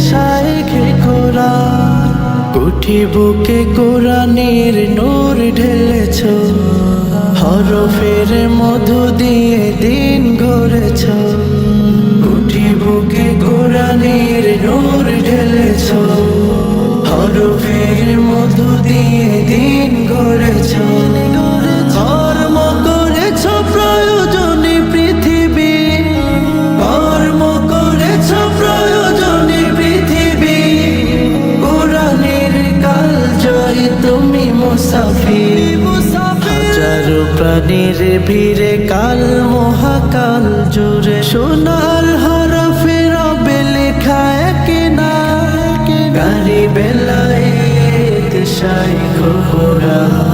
শাইখে কোরআন, কুঠি বুকে কোরআনের নূর ঢেলেছ, হরফের মধু দিয়ে দিন গড়েছ। কুঠি বুকে কোরআনের নূর ঢেলেছ, হরফের মধু দিয়ে দিন গড়েছ। কর্ম করেছ প্রয়োজনে পৃথিবী, কর্ম করেছ প্রয়োজনে পৃথিবী, কোরআনের কাল জয়ী তুমি মুসাফির। হাজারো প্রাণীর ভিড়ে কাল মহাকাল জুড়ে সোনার হরফে রবে লেখা এক নাম, গারি বেলায়েত শাইখ কোরআন।